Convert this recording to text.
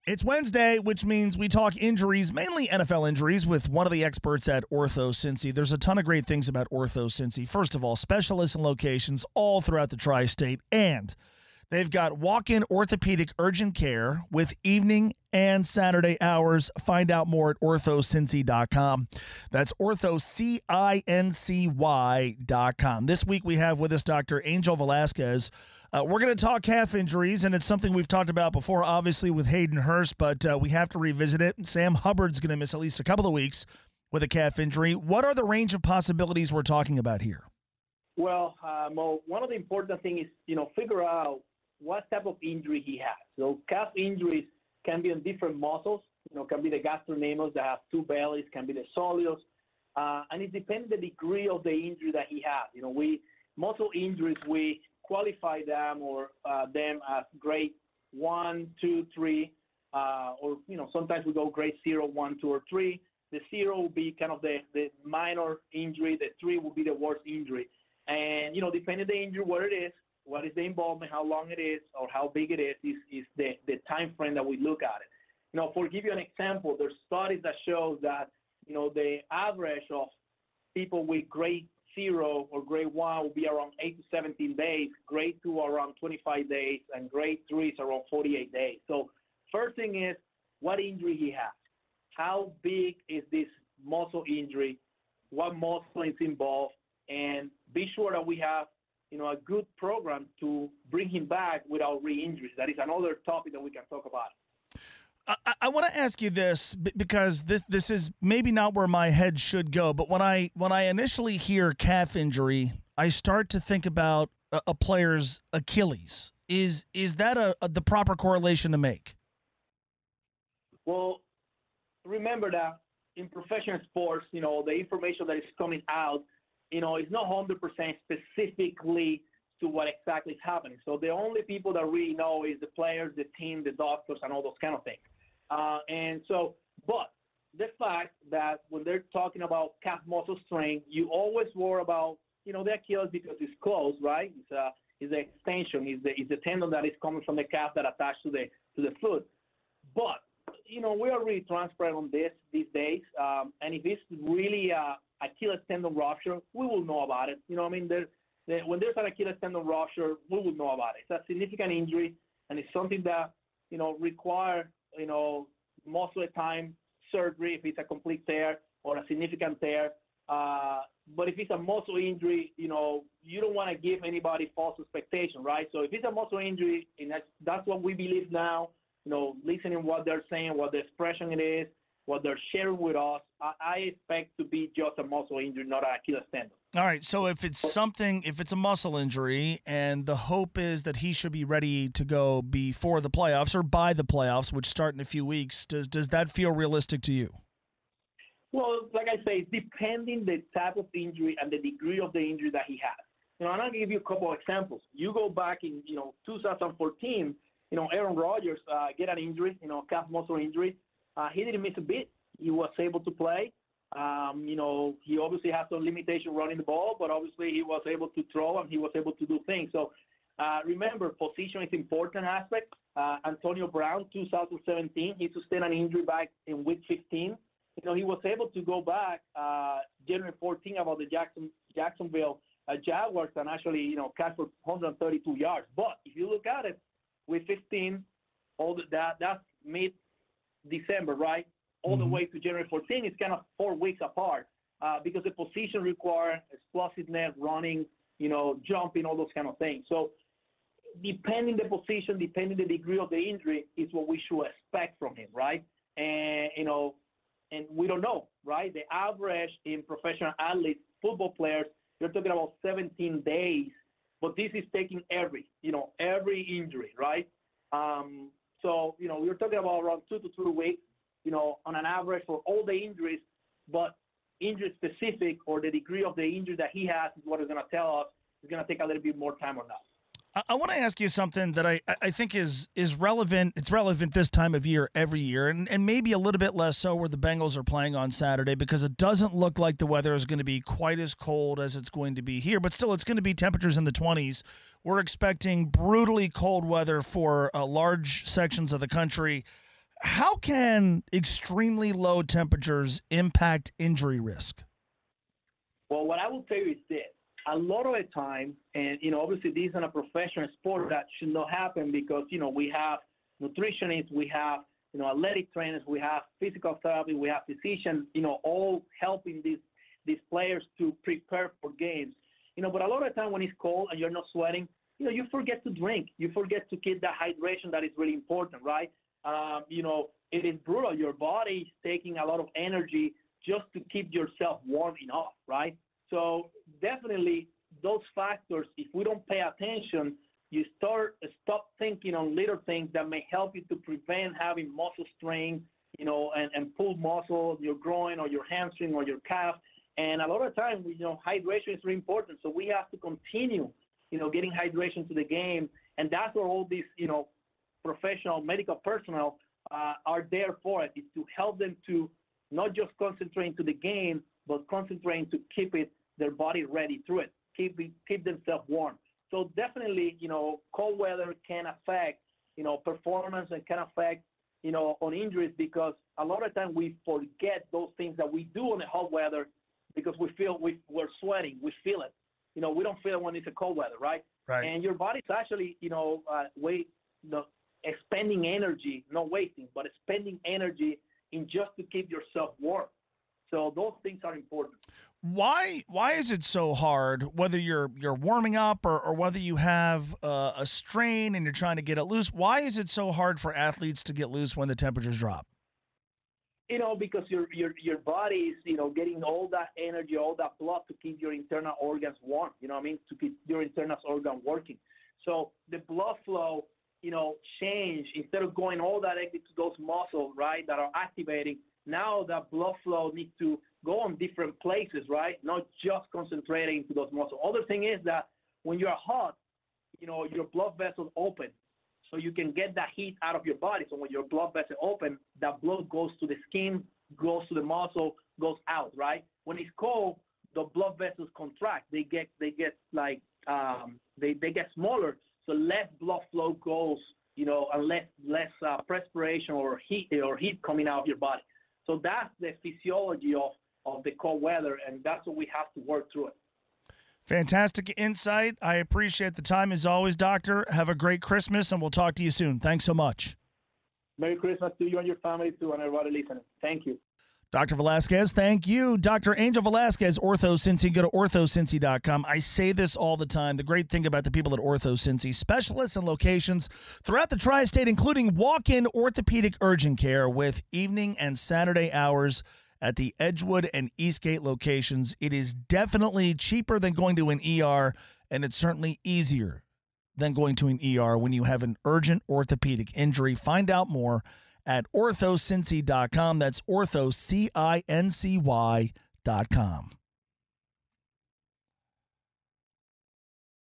It's Wednesday, which means we talk injuries, mainly NFL injuries, with one of the experts at OrthoCincy. There's a ton of great things about OrthoCincy. First of all, specialists and locations all throughout the tri-state, and they've got walk-in orthopedic urgent care with evening and Saturday hours. Find out more at OrthoCincy.com. That's OrthoCincy.com. This week we have with us Dr. Angel Velazquez. We're going to talk calf injuries, and it's something we've talked about before, obviously, with Hayden Hurst, but we have to revisit it. Sam Hubbard's going to miss at least a couple of weeks with a calf injury. What are the range of possibilities we're talking about here? Well, Mo, one of the important things is, figure out what type of injury he has. So calf injuries can be on different muscles. Can be the gastrocnemius that have two bellies, can be the soleus, and it depends the degree of the injury that he has. Muscle injuries, we qualify them or them as grade 1, 2, 3, or sometimes we go grade 0, 1, 2, or 3. The 0 will be kind of the minor injury. The 3 will be the worst injury. And depending on the injury, what it is, what is the involvement, how long it is, or how big it is the time frame that we look at it. For give you an example, there's studies that show that the average of people with grade 0 or grade 1 will be around 8 to 17 days, grade 2 around 25 days, and grade 3 is around 48 days. So first thing is what injury he has. How big is this muscle injury? What muscle is involved? And be sure that we have a good program to bring him back without re-injuries. That is another topic that we can talk about. I want to ask you this because this is maybe not where my head should go, but when I initially hear calf injury, I start to think about a player's Achilles. Is that the proper correlation to make? Well, remember that in professional sports, the information that is coming out, it's not 100% specifically to what exactly is happening. So the only people that really know is the players, the team, the doctors, and all those kind of things. But the fact that when they're talking about calf muscle strain, you always worry about, the Achilles because it's close, right? It's the extension, it's the tendon that is coming from the calf that attached to the foot. But, we are really transparent on this these days. And if it's really Achilles tendon rupture, we will know about it. When there's an Achilles tendon rupture, we will know about it. It's a significant injury, and it's something that, require most of the time surgery if it's a complete tear or a significant tear. But if it's a muscle injury, you don't want to give anybody false expectation, right? So if it's a muscle injury, and that's what we believe now, listening what they're saying, what the expression it is, what they're sharing with us, I expect to be just a muscle injury, not an Achilles tendon. All right, so if it's a muscle injury and the hope is that he should be ready to go before the playoffs or by the playoffs, which start in a few weeks, does that feel realistic to you? Well, like I say, depending the type of injury and the degree of the injury that he has. And I'll give you a couple of examples. You go back in, 2014, Aaron Rodgers get an injury, calf muscle injury. He didn't miss a bit. He was able to play. He obviously has some limitation running the ball, but obviously he was able to throw and he was able to do things. So remember, position is important aspect. Antonio Brown, 2017, he sustained an injury back in week 15. He was able to go back January 14 about the Jacksonville Jaguars and actually, catch for 132 yards. But if you look at it, week 15, that's mid-December, right? All the way to January 14, it's kind of 4 weeks apart because the position requires explosiveness, running, jumping, all those kind of things. So depending the position, depending the degree of the injury is what we should expect from him, right? And, and we don't know, right? The average in professional athletes, football players, you're talking about 17 days, but this is taking every injury, right? So, we're talking about around 2 to 3 weeks, on an average for all the injuries, but injury specific or the degree of the injury that he has is what is going to tell us it's going to take a little bit more time or not. I want to ask you something that I think is relevant. It's relevant this time of year every year, and maybe a little bit less so where the Bengals are playing on Saturday because it doesn't look like the weather is going to be quite as cold as it's going to be here. But still, it's going to be temperatures in the 20s. We're expecting brutally cold weather for large sections of the country. How can extremely low temperatures impact injury risk? Well, what I will tell you is this. A lot of the time, and, obviously this is a professional sport that should not happen because, we have nutritionists, we have, athletic trainers, we have physical therapy, we have physicians, all helping these players to prepare for games. But a lot of the time when it's cold and you're not sweating, you forget to drink. You forget to keep that hydration that is really important, right? It is brutal. Your body is taking a lot of energy just to keep yourself warm enough, right? So definitely those factors, if we don't pay attention, you stop thinking on little things that may help you to prevent having muscle strain, and pull muscle, your groin or your hamstring or your calf. And a lot of times, hydration is really important. So we have to continue, getting hydration to the game. And that's where all these, professional medical personnel are there for it, is to help them to not just concentrate to the game, but concentrate to keep their body ready through it, keep themselves warm. So definitely, cold weather can affect, performance and can affect, on injuries, because a lot of times we forget those things that we do in the hot weather because we feel we're sweating, we feel it. We don't feel it when it's a cold weather, right? Right. And your body's actually, expending energy, not wasting, but expending energy in just to keep yourself warm. So those things are important. Why is it so hard, whether you're warming up or whether you have a strain and you're trying to get it loose? Why is it so hard for athletes to get loose when the temperatures drop? Because your body is, getting all that energy, all that blood to keep your internal organs warm, to keep your internal organ working. So the blood flow, change, instead of going all that energy to those muscles, right, that are activating, now that blood flow needs to go on different places, right, not just concentrating to those muscles. Other thing is that when you're hot, your blood vessels open, so you can get that heat out of your body. So when your blood vessels open, that blood goes to the skin, goes to the muscle, goes out, right? When it's cold, the blood vessels contract. They get like they get smaller, so less blood flow goes, and less perspiration or heat coming out of your body. So that's the physiology of the cold weather, and that's what we have to work through it. Fantastic insight. I appreciate the time as always, Doctor. Have a great Christmas, and we'll talk to you soon. Thanks so much. Merry Christmas to you and your family, too, and everybody listening. Thank you. Dr. Velazquez, thank you. Dr. Angel Velazquez, OrthoCincy. Go to OrthoCincy.com. I say this all the time. The great thing about the people at OrthoCincy, specialists and locations throughout the tri-state, including walk-in orthopedic urgent care with evening and Saturday hours at the Edgewood and Eastgate locations. It is definitely cheaper than going to an ER, and it's certainly easier than going to an ER when you have an urgent orthopedic injury. Find out more at OrthoCincy.com. That's OrthoCincy.com.